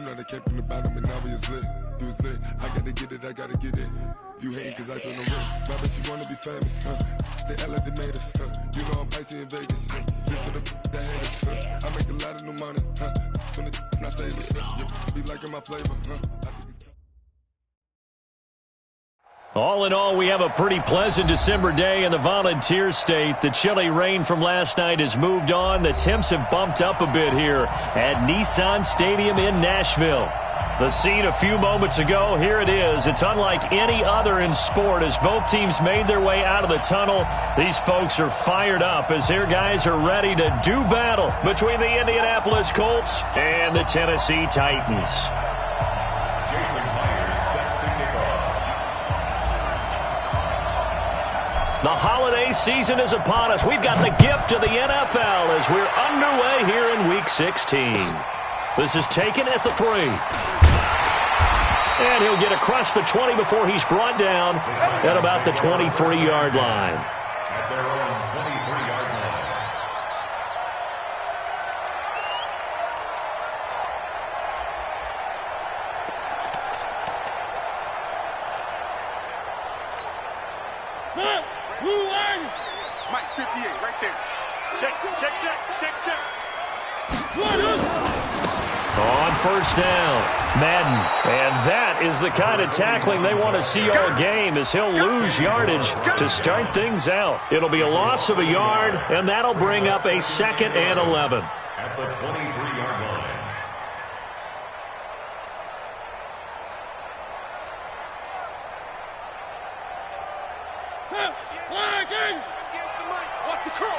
know they came from the bottom and now we is lit. You was lit. I gotta get it, I gotta get it. You hating cause I took no risks. My bitch, you wanna be famous, huh? They act like they made us, huh? You know I'm icy in Vegas. This for the that hate us, huh? I make a lot of new money, huh? When it's not savers, huh? You be liking my flavor, huh? All in all, we have a pretty pleasant December day in the Volunteer State. The chilly rain from last night has moved on. The temps have bumped up a bit here at Nissan Stadium in Nashville. The scene a few moments ago, here it is. It's unlike any other in sport as both teams made their way out of the tunnel. These folks are fired up as their guys are ready to do battle between the Indianapolis Colts and the Tennessee Titans. The holiday season is upon us. We've got the gift of the NFL as we're underway here in Week 16. This is taken at the 3. And he'll get across the 20 before he's brought down at about the 23-yard line. At their own 23-yard line. Mike 58, right there. Check. On first down, Madden. And that is the kind of tackling they want to see all game as he'll lose yardage to start things out. It'll be a loss of a yard, and that'll bring up a 2nd and 11. At the 23-yard line. Watch the curl.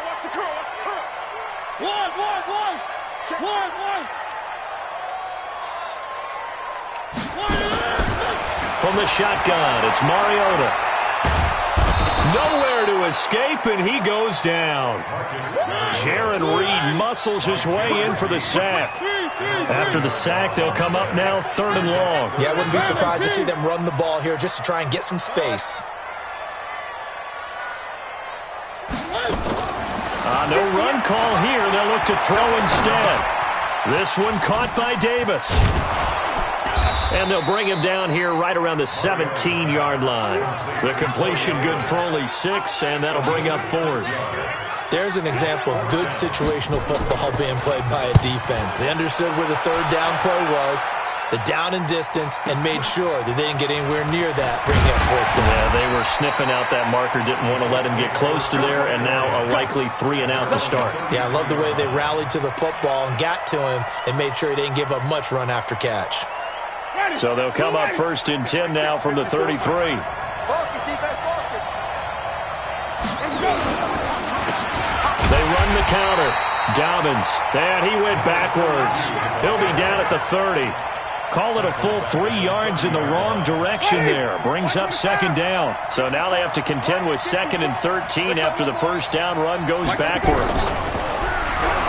One. Check. One. From the shotgun, it's Mariota. Nowhere to escape, and he goes down. Jaron Reed muscles his way in for the sack. After the sack, they'll come up now 3rd and long. Yeah, I wouldn't be surprised to see them run the ball here just to try and get some space. No run call here. They'll look to throw instead. This one caught by Davis. And they'll bring him down here right around the 17-yard line. The completion good for only 6, and that'll bring up 4th. There's an example of good situational football being played by a defense. They understood where the 3rd down play was, the down and distance, and made sure that they didn't get anywhere near that, bringing up 4th down. Yeah, they were sniffing out that marker, didn't want to let him get close to there, and now a likely 3 and out to start. Yeah, I love the way they rallied to the football and got to him and made sure he didn't give up much run after catch. So they'll come up 1st and 10 now from the 33. They run the counter. Dobbins, and he went backwards. He'll be down at the 30. Call it a full 3 yards in the wrong direction there. Brings up 2nd down. So now they have to contend with 2nd and 13 after the first down run goes backwards.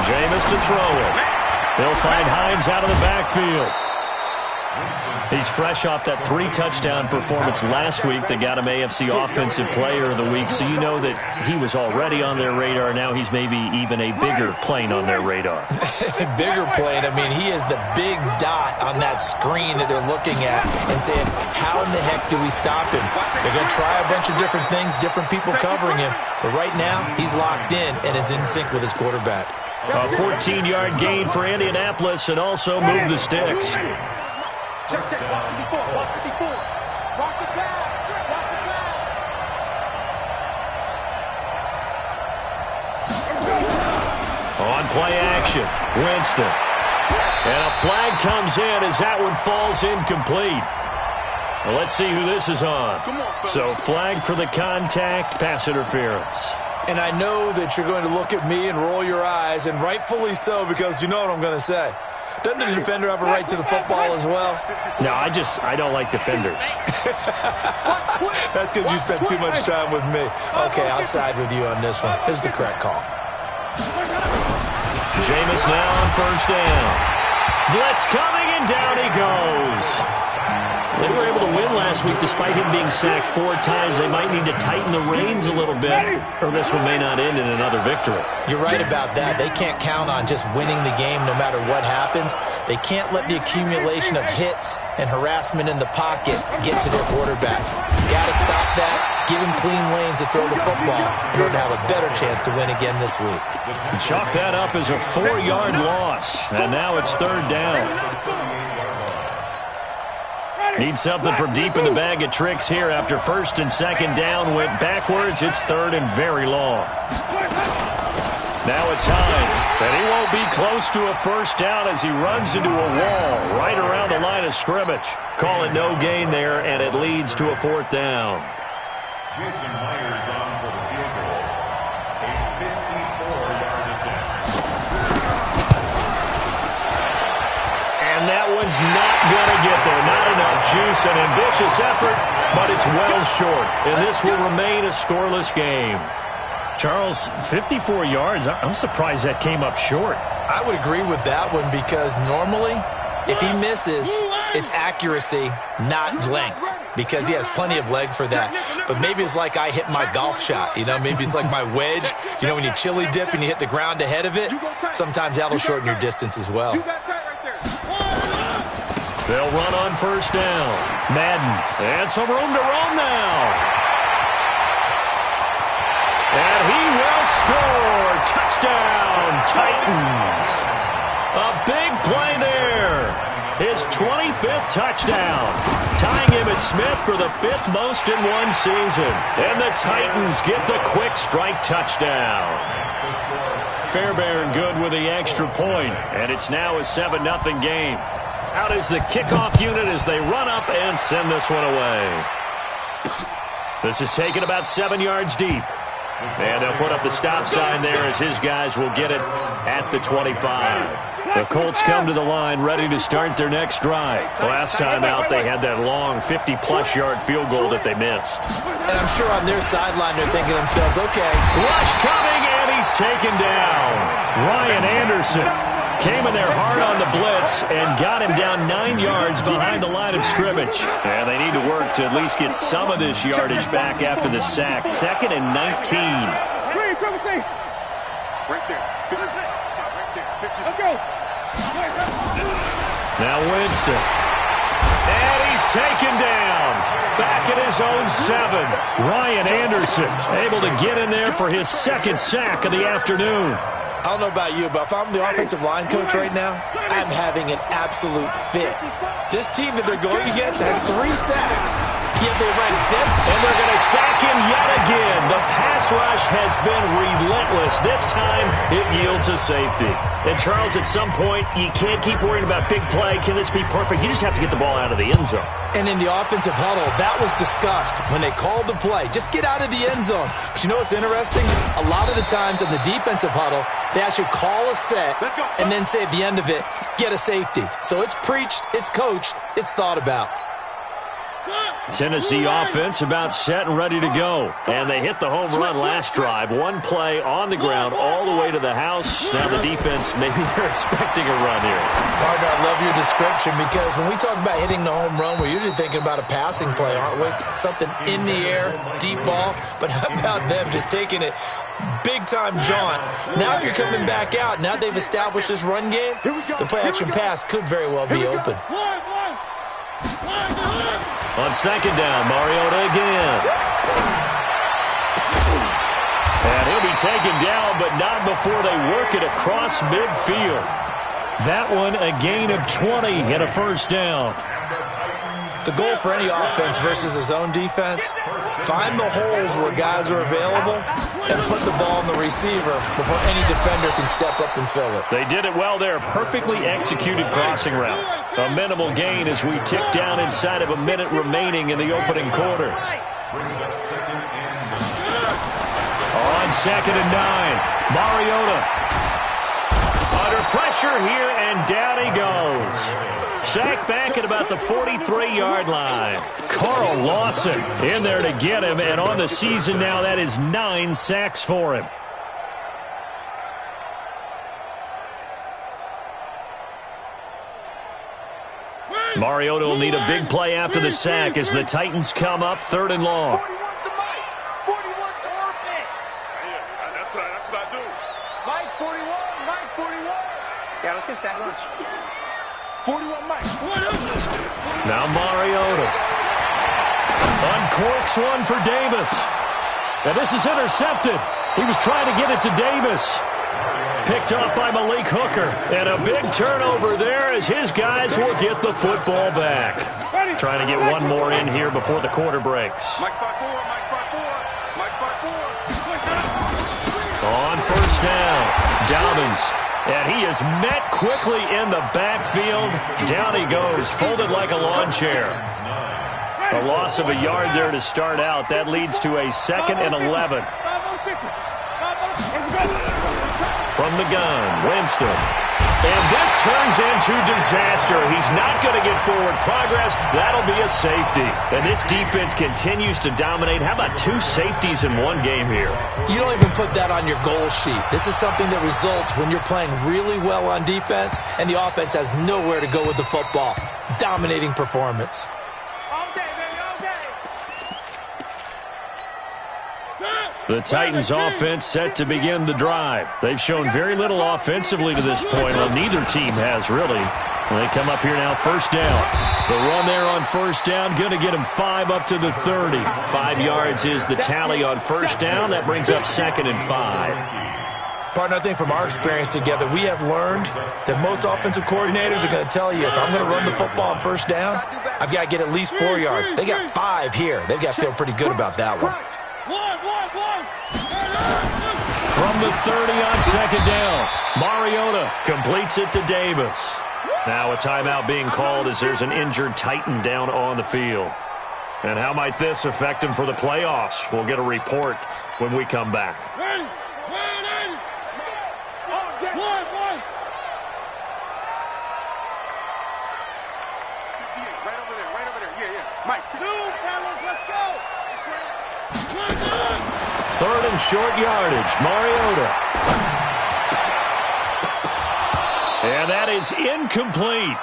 Jameis to throw it. They'll find Hines out of the backfield. He's fresh off that 3-touchdown performance last week that got him AFC Offensive Player of the Week, so you know that he was already on their radar. Now he's maybe even a bigger plane on their radar. Bigger plane. I mean, he is the big dot on that screen that they're looking at and saying, how in the heck do we stop him? They're going to try a bunch of different things, different people covering him, but right now he's locked in and is in sync with his quarterback. A 14-yard gain for Indianapolis and also move the sticks. Check. Watch 54. Watch the pass. On play action, Winston. And a flag comes in as that one falls incomplete. Well, let's see who this is on. So flag for the contact, pass interference. And I know that you're going to look at me and roll your eyes, and rightfully so, because you know what I'm going to say. Doesn't the defender have a right to the football as well? No, I don't like defenders. That's because you spent too much time with me. Okay, I'll side with you on this one. Here's the correct call. Jameis now on first down. Blitz coming, and down he goes. They were able to win last week despite him being sacked 4 times. They might need to tighten the reins a little bit, or this one may not end in another victory. You're right about that. They can't count on just winning the game no matter what happens. They can't let the accumulation of hits and harassment in the pocket get to their quarterback. Got to stop that, give him clean lanes to throw the football in order to have a better chance to win again this week. Chalk that up as a 4-yard loss, and now it's 3rd down. Need something from deep in the bag of tricks here after 1st and 2nd down went backwards. It's 3rd and very long. Now it's Hines, and he won't be close to a 1st down as he runs into a wall right around the line of scrimmage. Call it no gain there, and it leads to a 4th down. Jason Myers on for the field goal. A 54-yard attempt. And that one's not going to get there. Not enough juice. An ambitious effort, but it's well short. And this will remain a scoreless game. Charles, 54 yards. I'm surprised that came up short. I would agree with that one because normally, if he misses, it's accuracy, not length, because he has plenty of leg for that. But maybe it's like I hit my golf shot. Maybe it's like my wedge. When you chili dip and you hit the ground ahead of it, sometimes that'll shorten your distance as well. They'll run on 1st down. Madden, and some room to roam now. And he will score. Touchdown, Titans. A big play there. His 25th touchdown. Tying him at Smith for the 5th most in one season. And the Titans get the quick strike touchdown. Fairbairn good with the extra point. And it's now a 7-0 game. Out is the kickoff unit as they run up and send this one away. This is taken about 7 yards deep. And they'll put up the stop sign there as his guys will get it at the 25. The Colts come to the line ready to start their next drive. Last time out, they had that long 50-plus yard field goal that they missed. And I'm sure on their sideline they're thinking to themselves, okay. Rush coming, and he's taken down. Ryan Anderson came in there hard on the blitz and got him down 9 yards behind the line of scrimmage. And they need to work to at least get some of this yardage back after the sack. 2nd and 19. Right there. Let's go. Now Winston. And he's taken down. Back at his own 7. Ryan Anderson able to get in there for his 2nd sack of the afternoon. I don't know about you, but if I'm the offensive line coach right now, I'm having an absolute fit. This team that they're going against has 3 sacks. Yet they run deep. And they're going to sack him yet again. The pass rush has been relentless. This time, it yields a safety. And, Charles, at some point, you can't keep worrying about big play. Can this be perfect? You just have to get the ball out of the end zone. And in the offensive huddle, that was discussed when they called the play. Just get out of the end zone. But you know what's interesting? A lot of the times in the defensive huddle, they actually call a set and then say at the end of it, get a safety. So it's preached, it's coached, it's thought about. Tennessee offense about set and ready to go. And they hit the home run last drive. 1 play on the ground all the way to the house. Now the defense, maybe they're expecting a run here. Partner, I love your description because when we talk about hitting the home run, we're usually thinking about a passing play, aren't we? Something in the air, deep ball. But how about them just taking it big-time jaunt? Now if you're coming back out, now they've established this run game, the play-action pass could very well be open. On 2nd down, Mariota again. And he'll be taken down, but not before they work it across midfield. That one a gain of 20 and a 1st down. The goal for any offense versus his own defense, find the holes where guys are available and put the ball on the receiver before any defender can step up and fill it. They did it well there. Perfectly executed crossing route. A minimal gain as we tick down inside of a minute remaining in the opening quarter. On 2nd and 9, Mariota. Under pressure here, and down he goes. Sacked back at about the 43-yard line. Carl Lawson in there to get him, and on the season now, that is 9 sacks for him. Mariota will need a big play after the sack as the Titans come up 3rd and long. 41's the Mike. 41's the Orphan. Yeah, that's what I do. Mike 41. Mike 41. Yeah, let's get sack lunch. 41 Mike. Now Mariota uncorks one for Davis. And this is intercepted. He was trying to get it to Davis. Picked up by Malik Hooker. And a big turnover there as his guys will get the football back. Trying to get one more in here before the quarter breaks. Mike 5-4. Mike 5-4. Mike 5-4. On first down, Dobbins. And he is met quickly in the backfield. Down he goes, folded like a lawn chair. A loss of a yard there to start out. That leads to a 2nd and 11. From the gun, Winston. And this turns into disaster. He's not going to get forward progress. That'll be a safety. And this defense continues to dominate. How about 2 safeties in one game here? You don't even put that on your goal sheet. This is something that results when you're playing really well on defense and the offense has nowhere to go with the football. Dominating performance. The Titans offense set to begin the drive. They've shown very little offensively to this point. Well, neither team has really. They come up here now, first down. The run there on first down, going to get them 5 up to the 30. 5 yards is the tally on first down. That brings up 2nd and 5. Partner, I think from our experience together, we have learned that most offensive coordinators are going to tell you, if I'm going to run the football on first down, I've got to get at least 4 yards. They got 5 here. They've got to feel pretty good about that one. From the 30 on 2nd down, Mariota completes it to Davis. Now a timeout being called as there's an injured Titan down on the field. And how might this affect him for the playoffs? We'll get a report when we come back. Mike, 2 fellas, let's go. 3rd and short yardage, Mariota. And that is incomplete.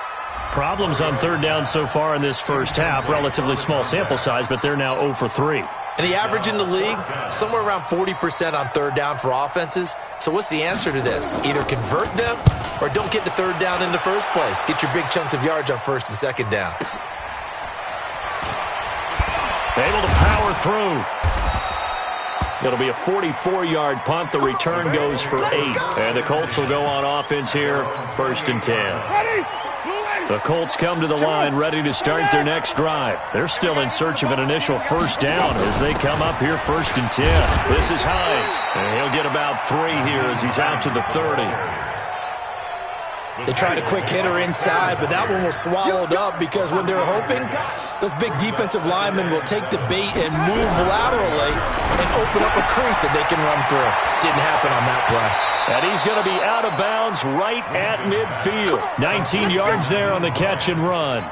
Problems on 3rd down so far in this first half. Relatively small sample size, but they're now 0 for 3. And the average in the league, somewhere around 40% on 3rd down for offenses. So what's the answer to this? Either convert them or don't get to 3rd down in the first place. Get your big chunks of yards on 1st and 2nd down. Able to power through. It'll be a 44-yard punt. The return goes for 8. And the Colts will go on offense here, 1st and 10. The Colts come to the line ready to start their next drive. They're still in search of an initial first down as they come up here 1st and 10. This is Hines. And he'll get about 3 here as he's out to the 30. They tried a quick hitter inside, but that one was swallowed up because what they're hoping, those big defensive linemen will take the bait and move laterally and open up a crease that they can run through. Didn't happen on that play. And he's going to be out of bounds right at midfield. 19 yards there on the catch and run.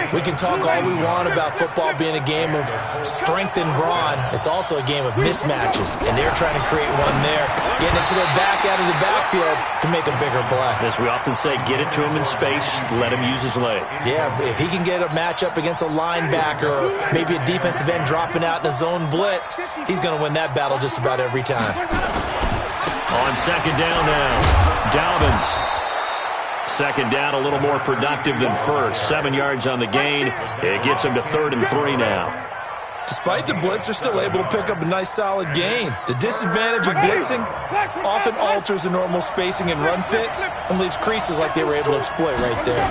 We can talk all we want about football being a game of strength and brawn. It's also a game of mismatches, and they're trying to create one there, getting it to their back out of the backfield to make a bigger play. As we often say, get it to him in space, let him use his leg. Yeah, if he can get a matchup against a linebacker or maybe a defensive end dropping out in a zone blitz, he's going to win that battle just about every time. On 2nd down now, Dobbins. 2nd down, a little more productive than 1st. 7 yards on the gain. It gets him to 3rd and 3 now. Despite the blitz, they're still able to pick up a nice, solid gain. The disadvantage of blitzing often alters the normal spacing and run fits and leaves creases like they were able to exploit right there.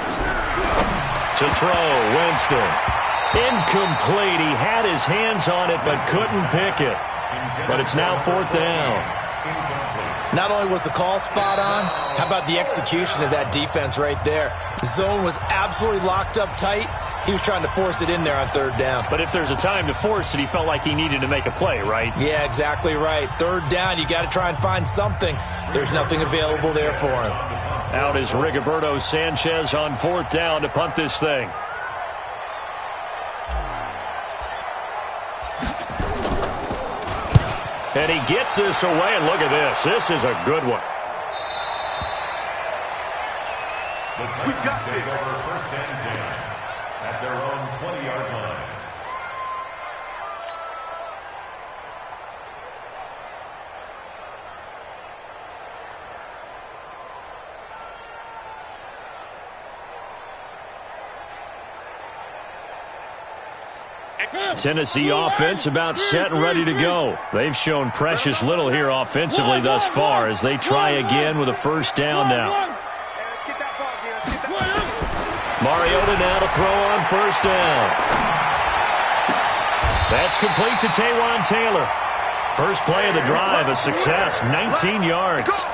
To throw, Winston. Incomplete. He had his hands on it but couldn't pick it. But it's now 4th down. Not only was the call spot on, how about the execution of that defense right there? The zone was absolutely locked up tight. He was trying to force it in there on 3rd down. But if there's a time to force it, he felt like he needed to make a play, right? Yeah, exactly right. 3rd down, you got to try and find something. There's nothing available there for him. Out is Rigoberto Sanchez on 4th down to punt this thing. And he gets this away, and look at this. This is a good one. We got this. Take over first and 10 at their own 20-yard line. Tennessee offense about set and ready to go. They've shown precious little here offensively thus far as they try again with a first down now. Mariota now to throw on first down. That's complete to Taywan Taylor. First play of the drive, a success, 19 yards.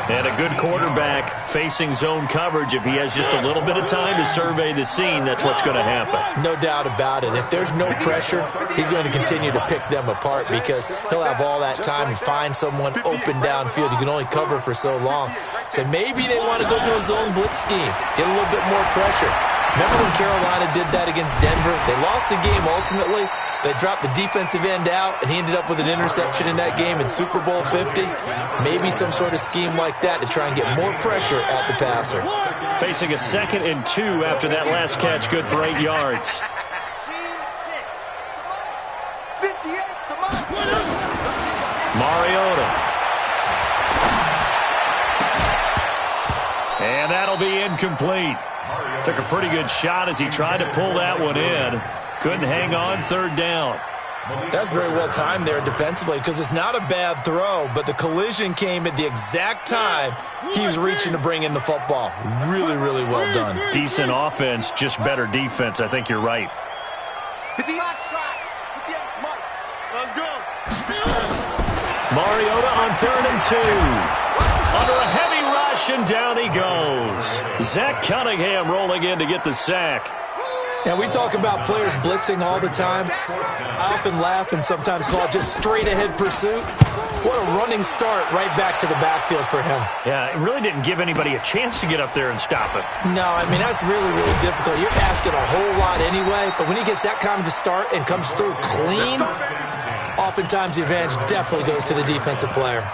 And a good quarterback facing zone coverage. If he has just a little bit of time to survey the scene, that's what's going to happen. No doubt about it. If there's no pressure, he's going to continue to pick them apart because he'll have all that time to find someone open downfield. He can only cover for so long. So maybe they want to go to a zone blitz scheme, get a little bit more pressure. Remember when Carolina did that against Denver? They lost the game ultimately. They dropped the defensive end out, and he ended up with an interception in that game in Super Bowl 50. Maybe some sort of scheme like that to try and get more pressure at the passer. Facing a 2nd and 2 after that last catch, good for 8 yards. Mariota. And that'll be incomplete. Took a pretty good shot as he tried to pull that one in. Couldn't hang on, 3rd down. That's very well timed there defensively because it's not a bad throw, but the collision came at the exact time he was reaching to bring in the football. Really, really well done. Decent offense, just better defense. I think you're right. Let's go. Mariota on 3rd and 2. Under a heavy rush, and down he goes. Zach Cunningham rolling in to get the sack. Now, we talk about players blitzing all the time. I often laugh and sometimes call it just straight-ahead pursuit. What a running start right back to the backfield for him. Yeah, it really didn't give anybody a chance to get up there and stop it. No, I mean, that's really, really difficult. You're asking a whole lot anyway, but when he gets that kind of a start and comes through clean, oftentimes the advantage definitely goes to the defensive player.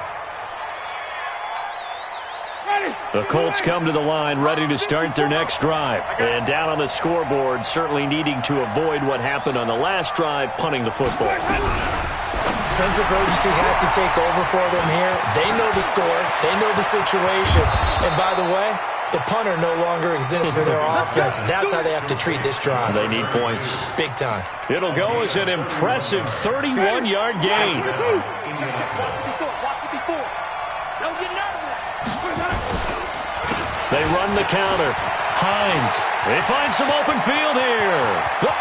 The Colts come to the line ready to start their next drive. And down on the scoreboard, certainly needing to avoid what happened on the last drive, punting the football. Sense of urgency has to take over for them here. They know the score. They know the situation. And by the way, the punter no longer exists for their offense. That's how they have to treat this drive. They need points. Big time. It'll go as an impressive 31-yard gain. They run the counter. Hines. They find some open field here.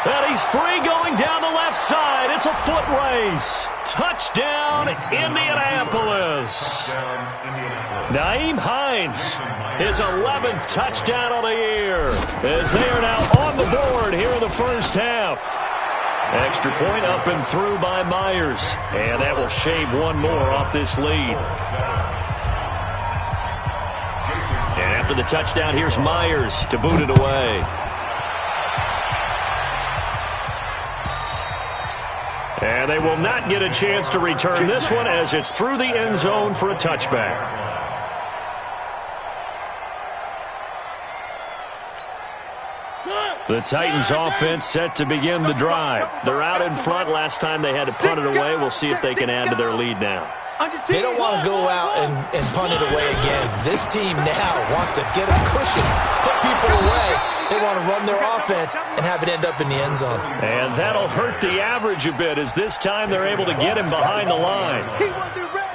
And he's free going down the left side. It's a foot race. Touchdown, Indianapolis. Nyheim Hines, his 11th touchdown of the year, as they are now on the board here in the first half. Extra point up and through by Myers. And that will shave one more off this lead. And after the touchdown, here's Myers to boot it away. And they will not get a chance to return this one as it's through the end zone for a touchback. The Titans offense set to begin the drive. They're out in front. Last time they had to punt it away. We'll see if they can add to their lead now. They don't want to go out and punt it away again. This team now wants to get a cushion, put people away. They want to run their offense and have it end up in the end zone. And that'll hurt the average a bit as this time they're able to get him behind the line.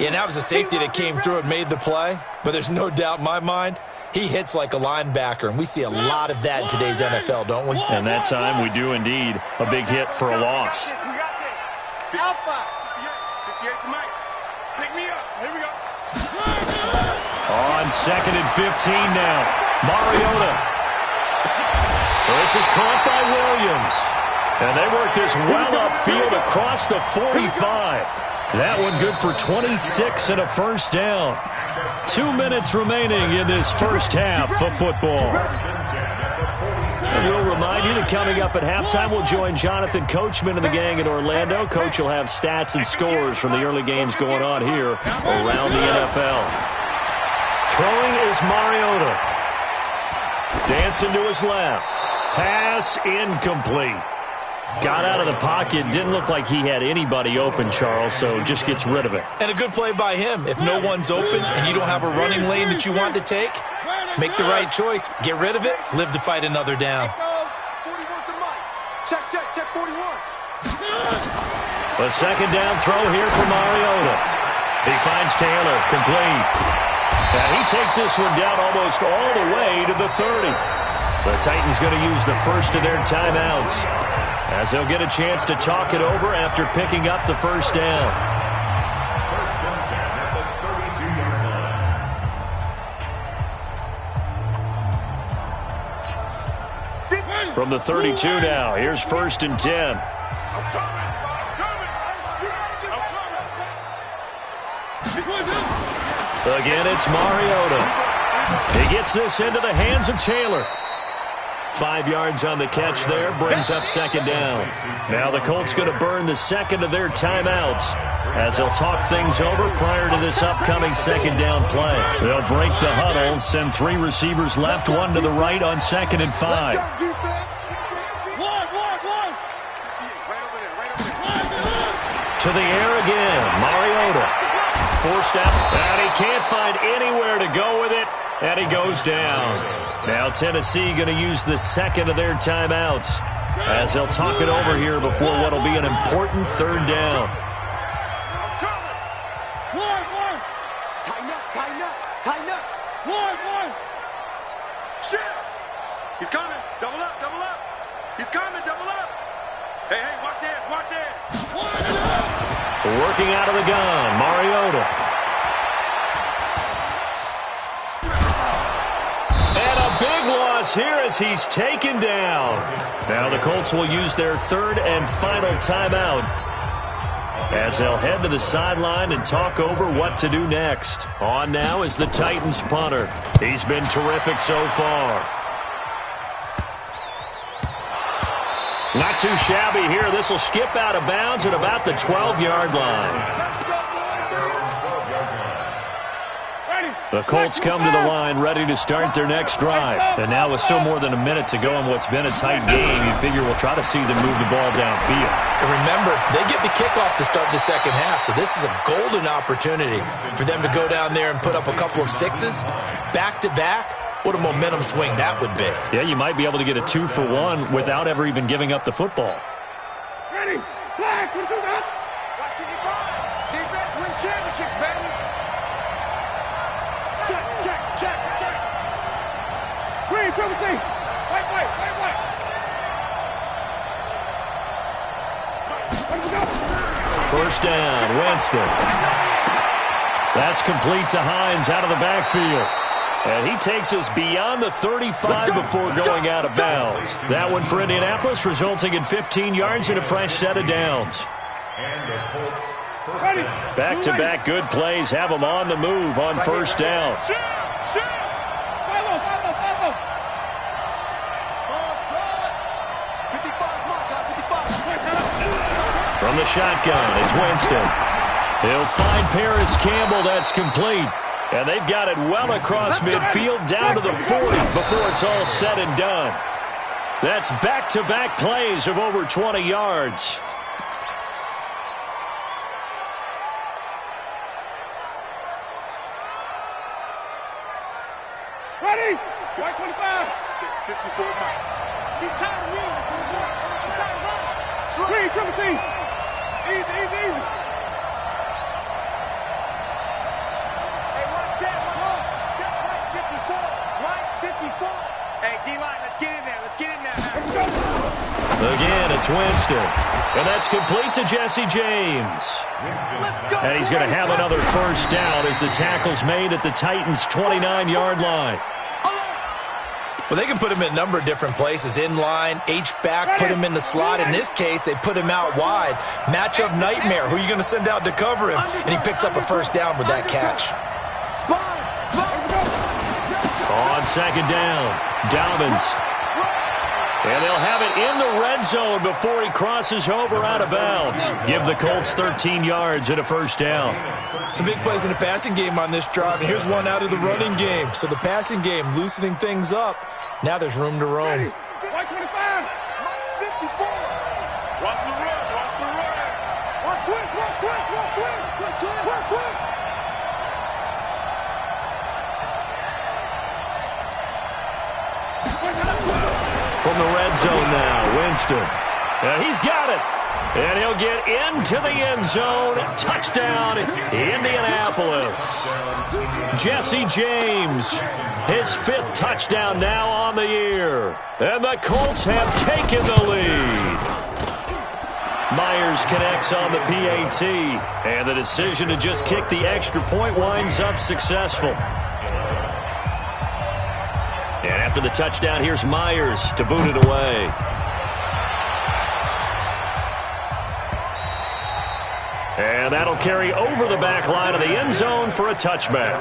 Yeah, and that was a safety that came through and made the play. But there's no doubt in my mind, he hits like a linebacker, and we see a lot of that in today's NFL, don't we? And that time we do indeed. A big hit for a loss. Alpha. 58 for Mike. Pick me up. Here we go. On 2nd and 15 now. Mariota. This is caught by Williams. And they work this well upfield across the 45. That one good for 26 and a first down. 2 minutes remaining in this first half of football. And we'll remind you that coming up at halftime, we'll join Jonathan Coachman and the gang in Orlando. Coach will have stats and scores from the early games going on here around the NFL. Throwing is Mariota. Dancing to his left. Pass incomplete. Got out of the pocket. Didn't look like he had anybody open, Charles, so just gets rid of it. And a good play by him. If no one's open and you don't have a running lane that you want to take, make the right choice. Get rid of it. Live to fight another down. Check, 41. The second down throw here for Mariota. He finds Taylor, complete. And he takes this one down almost all the way to the 30. The Titans going to use the first of their timeouts, as they'll get a chance to talk it over after picking up the first down. First and 10 at the 32-yard line. From the 32 now, here's first and 10. Again, it's Mariota. He gets this into the hands of Taylor. 5 yards on the catch there, brings up second down. Now the Colts going to burn the second of their timeouts, as they'll talk things over prior to this upcoming second down play. They'll break the huddle, send 3 receivers left, 1 to the right on 2nd and 5. To the air again, Mariota. Forced out, and he can't find anywhere to go with it, and he goes down. Now Tennessee going to use the second of their timeouts, as they'll talk it over here before what will be an important third down. Tighten up. Shit. He's coming. Double up. He's coming. Double up. Hey, watch this. Working out of the gun, Mariota. And a big loss here as he's taken down. Now the Colts will use their third and final timeout, as they'll head to the sideline and talk over what to do next. On now is the Titans punter. He's been terrific so far. Not too shabby here. This will skip out of bounds at about the 12-yard line. The Colts come to the line ready to start their next drive. And now with still more than a minute to go in what's been a tight game, you figure we'll try to see them move the ball downfield. And remember, they get the kickoff to start the second half, so this is a golden opportunity for them to go down there and put up a couple of sixes back-to-back. What a momentum swing that would be. Yeah, you might be able to get a 2-for-1 without ever even giving up the football. Ready? Flag. Watch it. Defense wins championships, baby. Check. Green, triple T. White. First down, Winston. That's complete to Hines out of the backfield. And he takes us beyond the 35 before going out of bounds. That one for Indianapolis, resulting in 15 yards and a fresh set of downs. And the Colts first down. Back-to-back good plays have them on the move on first down. Follow. 55. From the shotgun, it's Winston. He'll find Paris Campbell. That's complete. And they've got it well across midfield down to the 40 before it's all said and done. That's back-to-back plays of over 20 yards. Ready? White 25. 54 Mike. He's tired of me. He's tired of us. Green, triple T. Easy. Again, it's Winston. And that's complete to Jesse James. And he's going to have another first down as the tackle's made at the Titans' 29-yard line. Well, they can put him in a number of different places. In line, H-back, put him in the slot. In this case, they put him out wide. Matchup nightmare. Who are you going to send out to cover him? And he picks up a first down with that catch. On second down, Dobbins. And they'll have it in the red zone before he crosses over out of bounds. Give the Colts 13 yards and a first down. Some big plays in the passing game on this drive, and here's one out of the running game. So the passing game loosening things up. Now there's room to roam. White 25. Mike 54. Watch the run. Watch the run. Watch twist. Watch twist. Watch twist. Watch twist. Watch twist. From the red zone now, Winston. He's got it. And he'll get into the end zone. Touchdown, Indianapolis. Jesse James, his 5th touchdown now on the year. And the Colts have taken the lead. Myers connects on the PAT. And the decision to just kick the extra point winds up successful. And after the touchdown, here's Myers to boot it away. And that'll carry over the back line of the end zone for a touchback.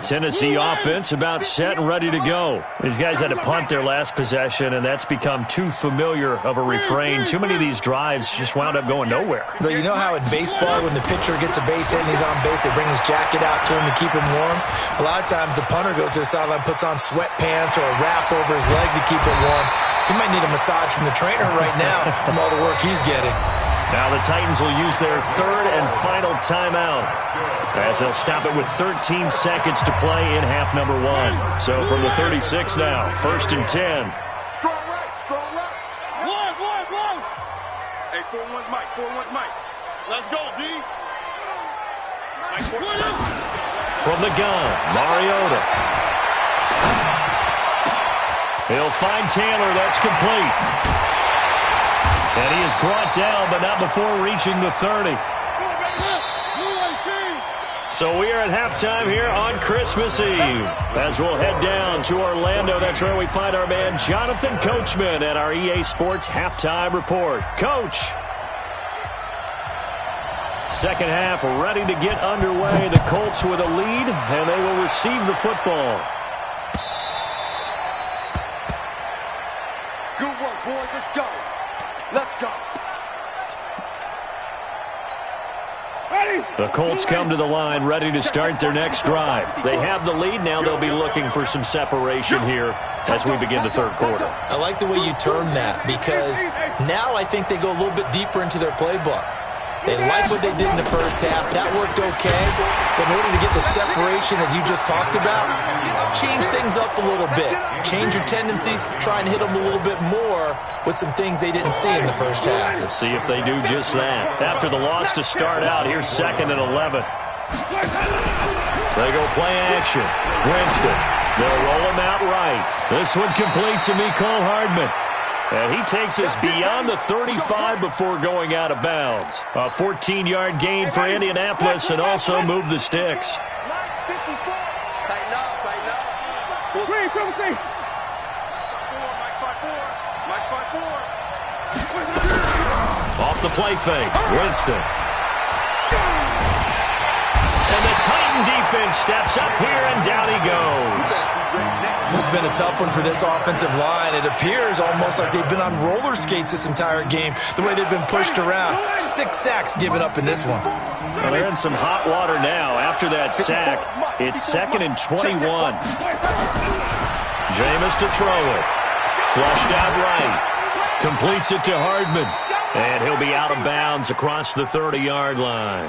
Tennessee offense about set and ready to go. These guys had to punt their last possession, and that's become too familiar of a refrain. Too many of these drives just wound up going nowhere. But you know how in baseball, when the pitcher gets a base hit and he's on base, they bring his jacket out to him to keep him warm? A lot of times the punter goes to the sideline, puts on sweatpants or a wrap over his leg to keep it warm. He might need a massage from the trainer right now from all the work he's getting. Now the Titans will use their 3rd and final timeout, as they'll stop it with 13 seconds to play in half number 1. So from the 36 now, 1st and 10. Strong right, strong right. One. Hey, 4-1's Mike, 4-1's Mike. Let's go, D. From the gun, Mariota. He'll find Taylor, that's complete. And he is brought down, but not before reaching the 30. So we are at halftime here on Christmas Eve. As we'll head down to Orlando, that's where we find our man Jonathan Coachman at our EA Sports Halftime Report. Coach. Second half ready to get underway. The Colts with a lead, and they will receive the football. Good work, boys. Let's go. Let's go. Ready? The Colts come to the line ready to start their next drive. They have the lead. Now they'll be looking for some separation here as we begin the third quarter. I like the way you term that, because now I think they go a little bit deeper into their playbook. They like what they did in the first half. That worked okay. But in order to get the separation that you just talked about, change things up a little bit. Change your tendencies. Try and hit them a little bit more with some things they didn't see in the first half. We'll see if they do just that. After the loss to start out, here's 2nd and 11. They go play action. Winston. They'll roll him out right. This one complete to Mecole Hardman. And he takes us beyond the 35 before going out of bounds. A 14-yard gain for Indianapolis, and also move the sticks. Tighten up, tighten up. Three. Mike 5-4. Off the play fake, Winston. And the Titan defense steps up here, and down he goes. This has been a tough one for this offensive line. It appears almost like they've been on roller skates this entire game, the way they've been pushed around. 6 sacks given up in this one. Well, they're in some hot water now. After that sack, it's 2nd and 21. Jameis to throw it. Flushed out right. Completes it to Hardman. And he'll be out of bounds across the 30-yard line.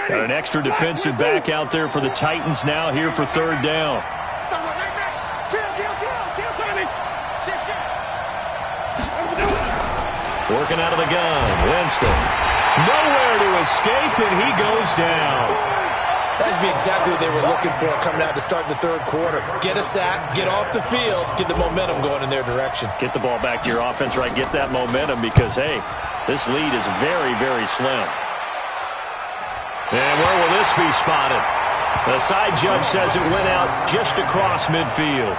Got an extra defensive back out there for the Titans now here for 3rd down. Working out of the gun, Winston. Nowhere to escape, and he goes down. That would be exactly what they were looking for coming out to start the third quarter. Get a sack, get off the field, get the momentum going in their direction. Get the ball back to your offense, right? Get that momentum because, hey, this lead is very, very slim. And where will this be spotted? The side judge says it went out just across midfield.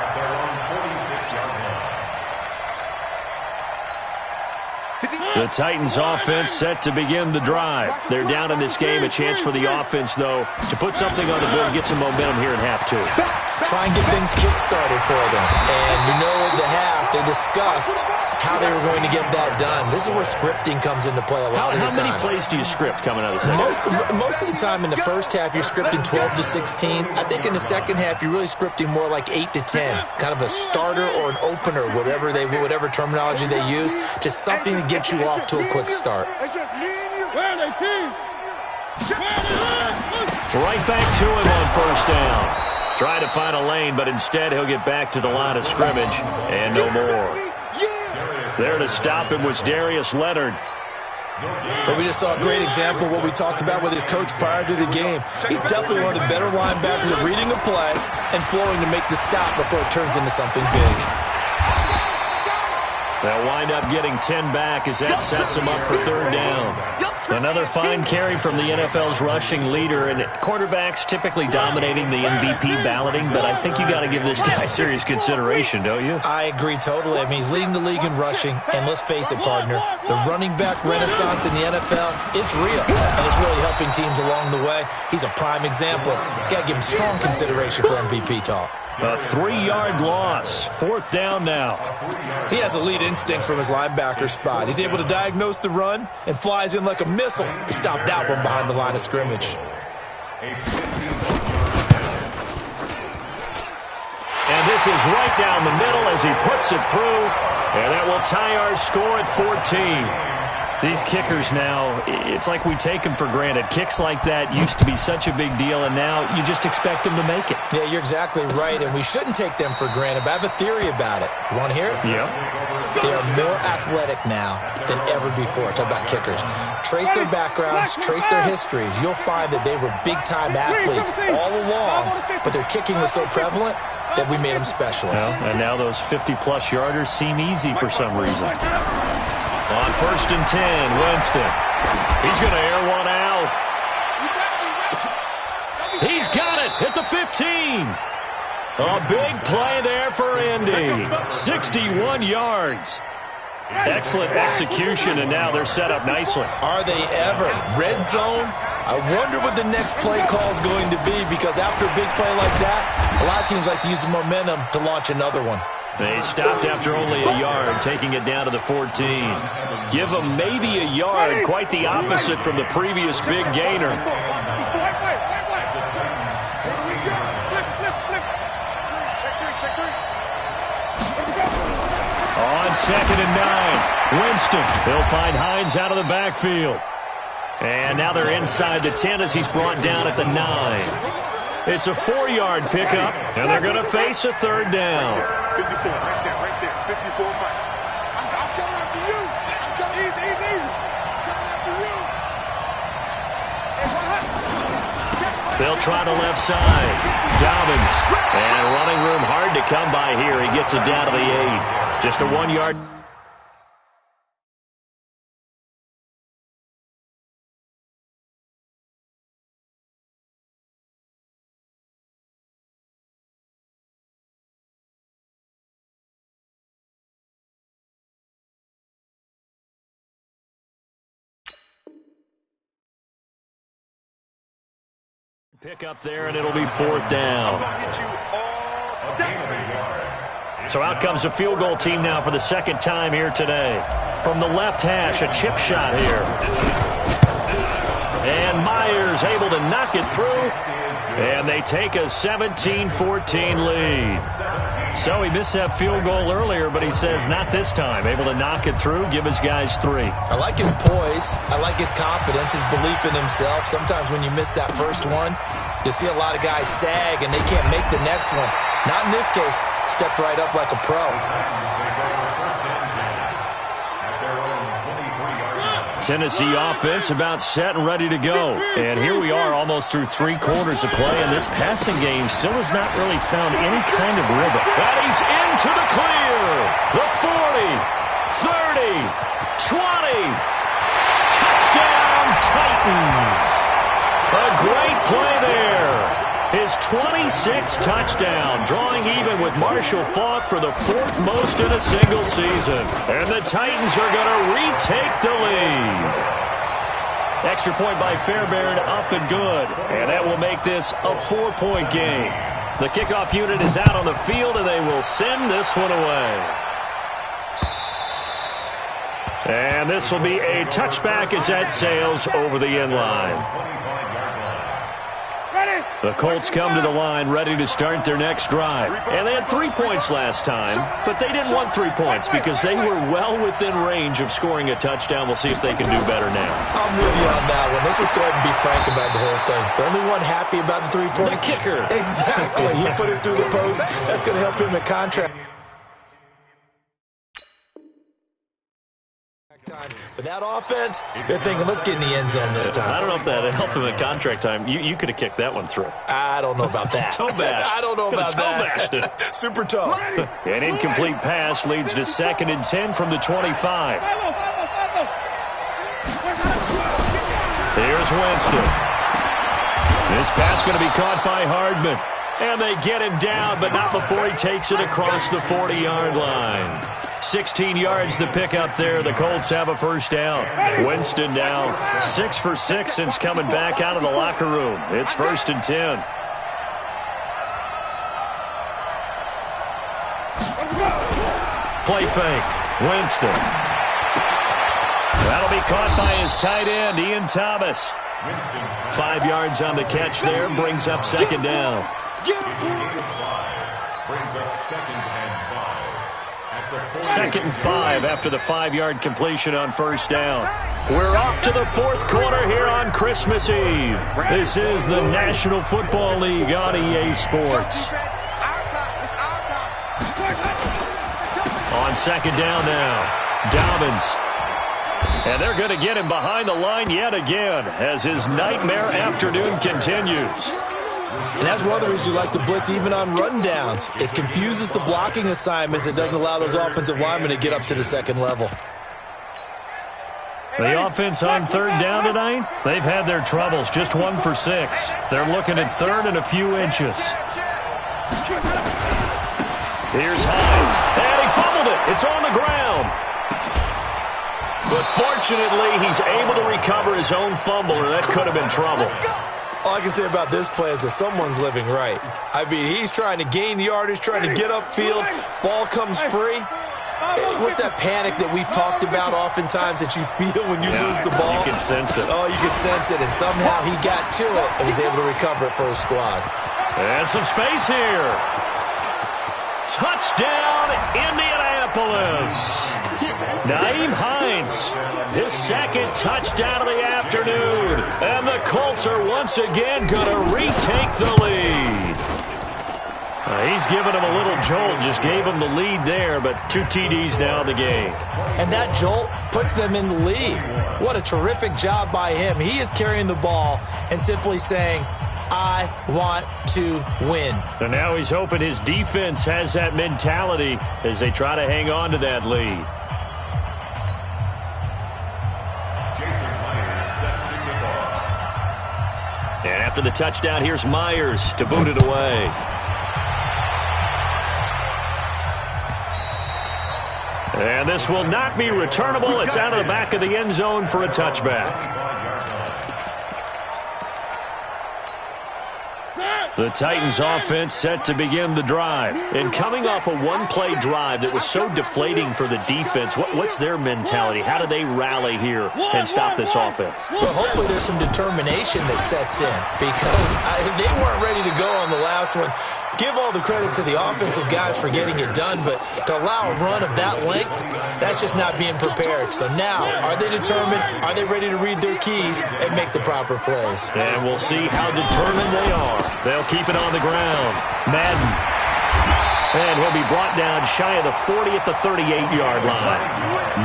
The Titans offense set to begin the drive. They're down in this game. A chance for the offense, though, to put something on the board, get some momentum here in half two. Try and get things kick-started for them. And you know at the half, they discussed how they were going to get that done. This is where scripting comes into play a lot of the time. How many plays do you script coming out of the second? Most of the time in the first half, you're scripting 12 to 16. I think in the second half, you're really scripting more like 8 to 10. Kind of a starter or an opener, whatever terminology they use. Just something to get you off to a quick start. Right back to him on first down. Trying to find a lane, but instead he'll get back to the line of scrimmage and no more. There to stop him was Darius Leonard. But we just saw a great example of what we talked about with his coach prior to the game. He's definitely one of the better linebackers at reading a play and flowing to make the stop before it turns into something big. They'll wind up getting 10 back as that sets him up for third down. Another fine carry from the NFL's rushing leader, and quarterbacks typically dominating the MVP balloting, but I think you got to give this guy serious consideration, don't you? I agree totally. I mean, he's leading the league in rushing, and let's face it, partner, the running back renaissance in the NFL, it's real, and it's really helping teams along the way. He's a prime example. Got to give him strong consideration for MVP talk. A 3-yard loss. Fourth down now. He has elite instincts from his linebacker spot. He's able to diagnose the run and flies in like a missile to stop that one behind the line of scrimmage. And this is right down the middle as he puts it through. And that will tie our score at 14. These kickers now, it's like we take them for granted. Kicks like that used to be such a big deal, and now you just expect them to make it. Yeah, you're exactly right, and we shouldn't take them for granted, but I have a theory about it. You want to hear it? Yeah. They are more athletic now than ever before. Talk about kickers. Trace their backgrounds, trace their histories. You'll find that they were big-time athletes all along, but their kicking was so prevalent that we made them specialists. Well, and now those 50-plus yarders seem easy for some reason. On first and 10, Winston. He's going to air one out. He's got it at the 15. A big play there for Indy. 61 yards. Excellent execution, and now they're set up nicely. Are they ever? Red zone? I wonder what the next play call is going to be, because after a big play like that, a lot of teams like to use the momentum to launch another one. They stopped after only a yard, taking it down to the 14. Give them maybe a yard, quite the opposite from the previous big gainer. On second and 9, Winston. They'll find Hines out of the backfield. And now they're inside the 10 as he's brought down at the 9. It's a 4-yard pickup, and they're going to face a third down. 54, right there, 54, Mike. I'm coming after you. I'm coming easy. I'm coming after you. They'll try the left side. Dobbins. And running room hard to come by here. He gets it down to the 8. Just a 1-yard. Pick up there, and it'll be fourth down. So out comes a field goal team now for the second time here today. From the left hash, a chip shot here. And Myers able to knock it through. And they take a 17-14 lead. So he missed that field goal earlier, but he says not this time. Able to knock it through, give his guys 3. I like his poise. I like his confidence, his belief in himself. Sometimes when you miss that first one, you see a lot of guys sag and they can't make the next one. Not in this case. Stepped right up like a pro. Tennessee offense about set and ready to go. And here we are almost through 3 quarters of play, and this passing game still has not really found any kind of rhythm. And he's into the clear. The 40, 30, 20. Touchdown, Titans. A great play there. his 26th touchdown, drawing even with Marshall Faulk for the 4th most in a single season. And the Titans are going to retake the lead. Extra point by Fairbairn, up and good. And that will make this a 4-point game. The kickoff unit is out on the field, and they will send this one away. And this will be a touchback as that sails over the end line. The Colts come to the line ready to start their next drive. And they had 3 points last time, but they didn't want 3 points because they were well within range of scoring a touchdown. We'll see if they can do better now. I'm with you on that one. Let's just go ahead and be frank about the whole thing. The only one happy about the 3-point? The kicker. Exactly. He put it through the post. That's going to help him in contract. But that offense, they're thinking, let's get in the end zone this time. I don't know if that helped him in contract time. You could have kicked that one through. I don't know about that. Toe bash. I don't know about that. Toe bashed it. Super toe. An incomplete pass leads to 2nd and 10 from the 25. Here's Winston. This pass going to be caught by Hardman. And they get him down, but not before he takes it across the 40-yard line. 16 yards to pick up there. The Colts have a first down. Winston now 6 for 6 since coming back out of the locker room. It's 1st and 10. Play fake. Winston. That'll be caught by his tight end, Ian Thomas. 5 yards on the catch there. Brings up 2nd down. Brings up 2nd and 5. 2nd and 5 after the 5-yard completion on first down. We're off to the 4th quarter here on Christmas Eve. This is the National Football League on EA Sports. On 2nd down now, Dobbins. And they're going to get him behind the line yet again as his nightmare afternoon continues. And that's one of the reasons you like to blitz even on rundowns. It confuses the blocking assignments. It doesn't allow those offensive linemen to get up to the 2nd level. The offense on 3rd down tonight, they've had their troubles. Just 1 for 6. They're looking at 3rd and a few inches. Here's Hines. And he fumbled it. It's on the ground. But fortunately, he's able to recover his own fumble, or that could have been trouble. All I can say about this play is that someone's living right. I mean, he's trying to gain yardage, trying to get upfield. Ball comes free. What's that panic that we've talked about oftentimes that you feel when you lose the ball? You can sense it. Oh, you can sense it. And somehow he got to it and was able to recover it for his squad. And some space here. Touchdown, Indianapolis. Nyheim Hines, his 2nd touchdown of the afternoon. And the Colts are once again going to retake the lead. He's given him a little jolt, just gave him the lead there, but 2 TDs now in the game. And that jolt puts them in the lead. What a terrific job by him. He is carrying the ball and simply saying, I want to win. And now he's hoping his defense has that mentality as they try to hang on to that lead. And after the touchdown, here's Myers to boot it away. And this will not be returnable. It's out of the back of the end zone for a touchback. The Titans offense set to begin the drive. And coming off a one-play drive that was so deflating for the defense, what's their mentality? How do they rally here and stop this offense? Well, hopefully there's some determination that sets in because they weren't ready to go on the last one. Give all the credit to the offensive guys for getting it done, but to allow a run of that length, that's just not being prepared. So now, are they determined? Are they ready to read their keys and make the proper plays? And we'll see how determined they are. They'll keep it on the ground. Madden. And he'll be brought down shy of the 40 at the 38-yard line.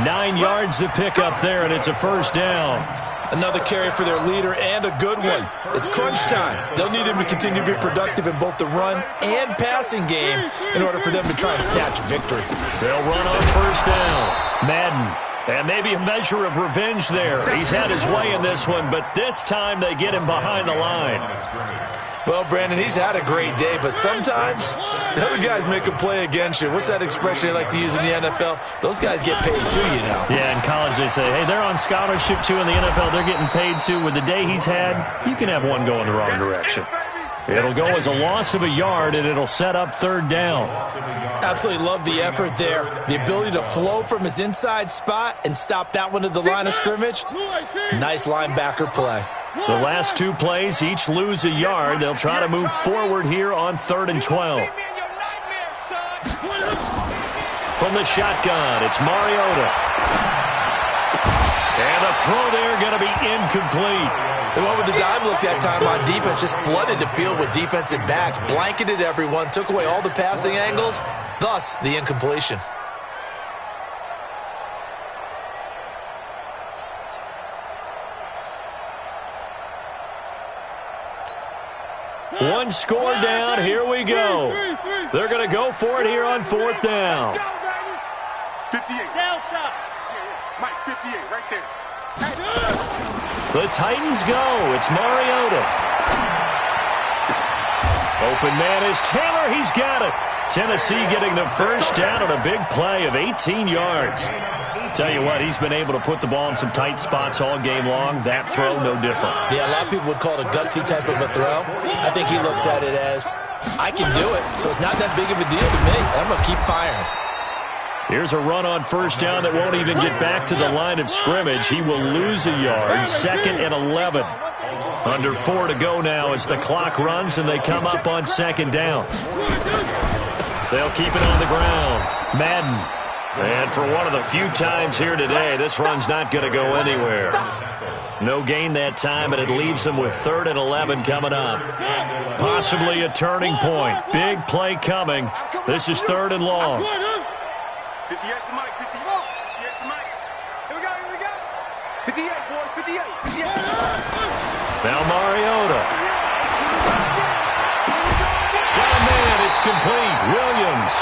9 yards to pick up there, and it's a first down. Another carry for their leader and a good one. It's crunch time. They'll need him to continue to be productive in both the run and passing game in order for them to try and snatch a victory. They'll run on first down. Madden. And maybe a measure of revenge there. He's had his way in this one, but this time they get him behind the line. Well, Brandon, he's had a great day, but sometimes the other guys make a play against you. What's that expression they like to use in the NFL? Those guys get paid too, you know. Yeah, in college they say, hey, they're on scholarship too. In the NFL, they're getting paid too. With the day he's had, you can have one going the wrong direction. It'll go as a loss of a yard, and it'll set up 3rd down. Absolutely love the effort there. The ability to flow from his inside spot and stop that one at the line of scrimmage. Nice linebacker play. The last 2 plays, each lose a yard. They'll try to move forward here on 3rd and 12. From the shotgun, it's Mariota. And the throw there going to be incomplete. They went with the dime look that time on defense, just flooded the field with defensive backs, blanketed everyone, took away all the passing angles, thus the incompletion. One score down, here we go. They're going to go for it here on 4th down. 58. Delta. Mike, 58, right there. The Titans go. It's Mariota. Open man is Taylor. He's got it. Tennessee getting the first down on a big play of 18 yards. Tell you what, he's been able to put the ball in some tight spots all game long. That throw, no different. Yeah, a lot of people would call it a gutsy type of a throw. I think he looks at it as, I can do it, so it's not that big of a deal to me. I'm going to keep firing. Here's a run on 1st down that won't even get back to the line of scrimmage. He will lose a yard. 2nd and 11. Under 4 to go now as the clock runs and they come up on 2nd down. They'll keep it on the ground. Madden. And for one of the few times here today, this run's not going to go anywhere. No gain that time, and it leaves them with 3rd and 11 coming up. Possibly a turning point. Big play coming. This is 3rd and long. 58 to Mike, 58 to Mike. Here we go. 58, boys, 58. Now Mariota. Got a man, it's complete. Williams.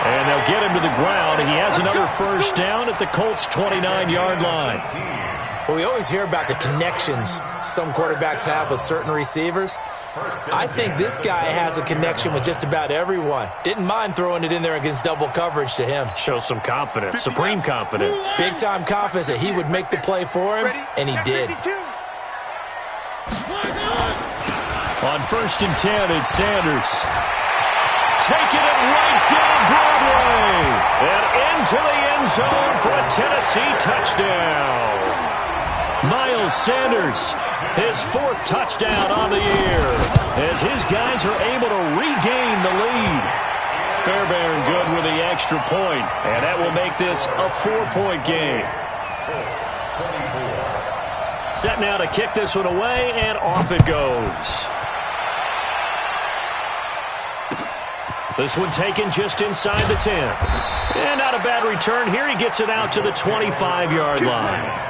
And they'll get him to the ground. He has another first down at the Colts' 29-yard line. Well, we always hear about the connections some quarterbacks have with certain receivers. I think this guy has a connection with just about everyone. Didn't mind throwing it in there against double coverage to him. Shows some confidence, supreme confidence. Big-time confidence that he would make the play for him, and he did. On 1st and 10, it's Sanders. Taking it right down Broadway. And into the end zone for a Tennessee touchdown. Miles Sanders, his 4th touchdown on the year, as his guys are able to regain the lead. Fairbairn good with the extra point, and that will make this a 4-point game. Set now to kick this one away, and off it goes. This one taken just inside the 10. And not a bad return here. He gets it out to the 25-yard line.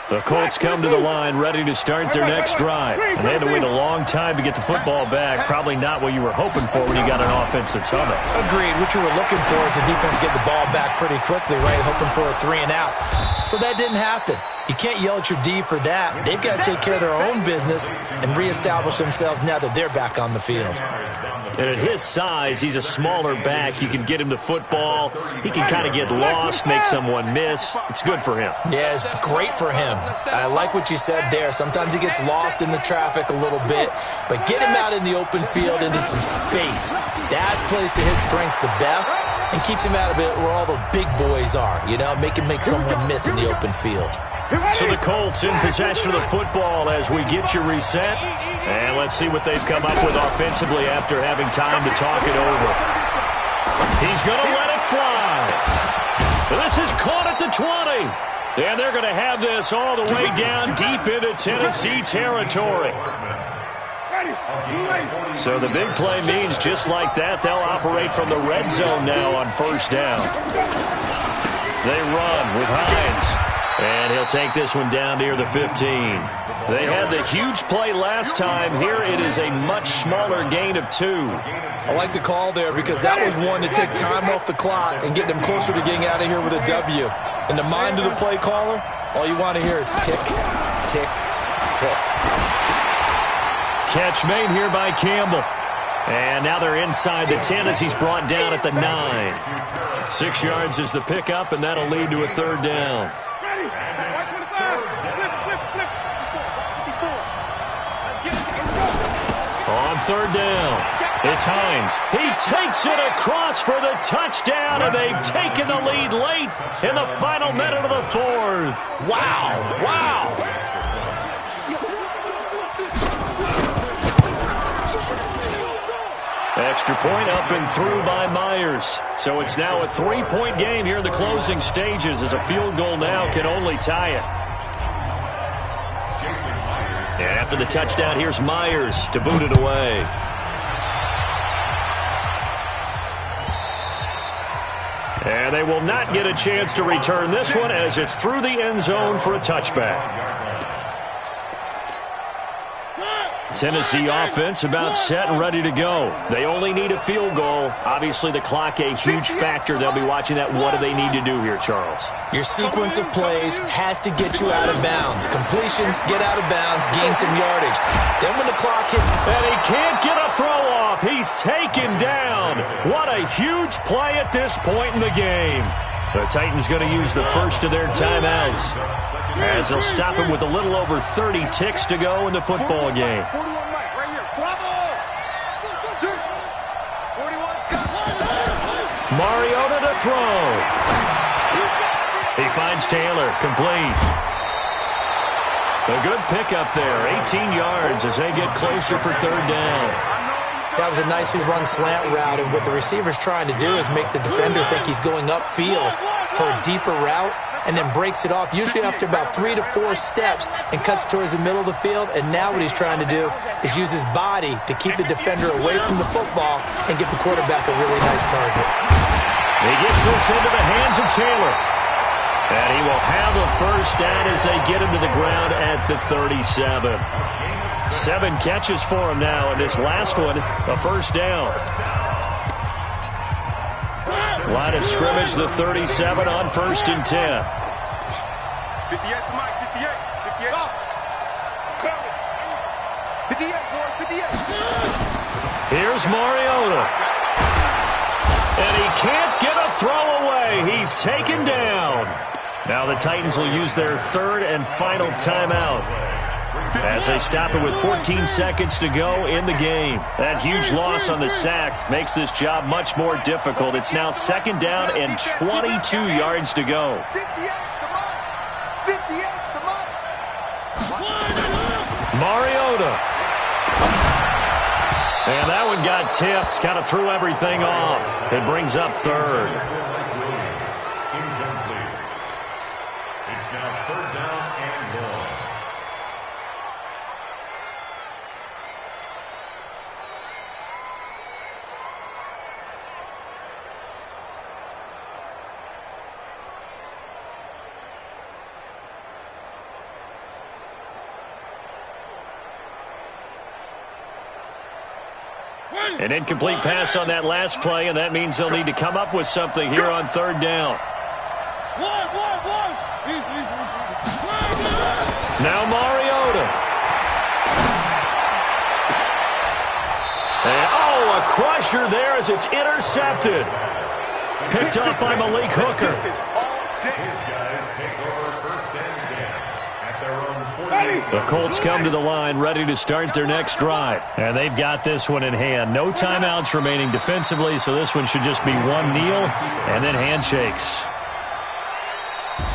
The Colts come to the line ready to start their next drive. And they had to wait a long time to get the football back. Probably not what you were hoping for when you got an offense that's humming. Agreed. What you were looking for is the defense get the ball back pretty quickly, right? Hoping for a 3 and out. So that didn't happen. You can't yell at your D for that. They've got to take care of their own business and reestablish themselves now that they're back on the field. And at his size, he's a smaller back. You can get him the football. He can kind of get lost, make someone miss. It's good for him. Yeah, it's great for him. I like what you said there. Sometimes he gets lost in the traffic a little bit, but get him out in the open field into some space. That plays to his strengths the best and keeps him out of it where all the big boys are, you know, make someone miss in the open field. So the Colts in possession of the football as we get you reset. And let's see what they've come up with offensively after having time to talk it over. He's going to let it fly. This is caught at the 20. And they're going to have this all the way down deep into Tennessee territory. So the big play means just like that, they'll operate from the red zone now on 1st down. They run with Hines. And he'll take this one down near the 15. They had the huge play last time. Here it is a much smaller gain of 2. I like the call there because that was one to take time off the clock and get them closer to getting out of here with a W. In the mind of the play caller, All you want to hear is tick, tick, tick. Catch made here by Campbell. And now they're inside the 10 as he's brought down at the 9. 6 yards is the pickup, and that'll lead to a third down. On third down, it's Hines. He takes it across for the touchdown, and they've taken the lead late in the final minute of the fourth. Wow, wow. Extra point up and through by Myers. So it's now a 3-point game here in the closing stages, as a field goal now can only tie it. And after the touchdown, here's Myers to boot it away. And they will not get a chance to return this one, as it's through the end zone for a touchback. Tennessee offense about set and ready to go. They only need a field goal. Obviously, the clock a huge factor. They'll be watching that. What do they need to do here, Charles? Your sequence of plays has to get you out of bounds. Completions, get out of bounds, gain some yardage. Then when the clock hits... And he can't get a throw off. He's taken down. What a huge play at this point in the game. The Titans going to use the first of their timeouts, as they'll stop him with a little over 30 ticks to go in the football game. Mariota to throw. He finds Taylor, complete. A good pickup there, 18 yards as they get closer for third down. That was a nicely run slant route, and what the receiver's trying to do is make the defender think he's going upfield for a deeper route, and then breaks it off, usually after about 3 to 4 steps, and cuts towards the middle of the field. And now what he's trying to do is use his body to keep the defender away from the football and get the quarterback a really nice target. He gets this into the hands of Taylor. And he will have a first down as they get him to the ground at the 37. 7 catches for him now, and this last one, a first down. Line of scrimmage, the 37 on 1st and 10. 58 to Mike, 58, 58. Off. 58, boys, 58. Here's Mariota. And he can't get a throw away. He's taken down. Now the Titans will use their third and final timeout, as they stop it with 14 seconds to go in the game. That huge loss on the sack makes this job much more difficult. It's now 2nd down and 22 yards to go. Mariota. And that one got tipped, kind of threw everything off. It brings up third. Incomplete. It's now 3rd down and 1. An incomplete pass on that last play, and that means they'll need to come up with something here on 3rd down. Now Mariota. And, a crusher there as it's intercepted. Picked up by Malik Hooker. His guys take over 1st and 10 at their own 48. The Colts come to the line ready to start their next drive. And they've got this one in hand. No timeouts remaining defensively, so this one should just be one kneel and then handshakes.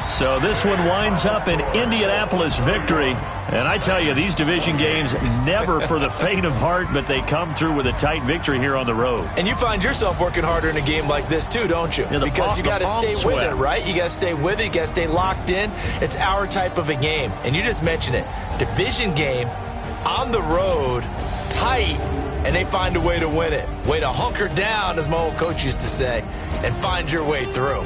So this one winds up an Indianapolis victory. And I tell you, these division games, never for the faint of heart, but they come through with a tight victory here on the road. And you find yourself working harder in a game like this too, don't you? Yeah, because you got to stay with it, right? You got to stay with it. You got to stay locked in. It's our type of a game. And you just mentioned it. Division game, on the road, tight, and they find a way to win it. Way to hunker down, as my old coach used to say, and find your way through.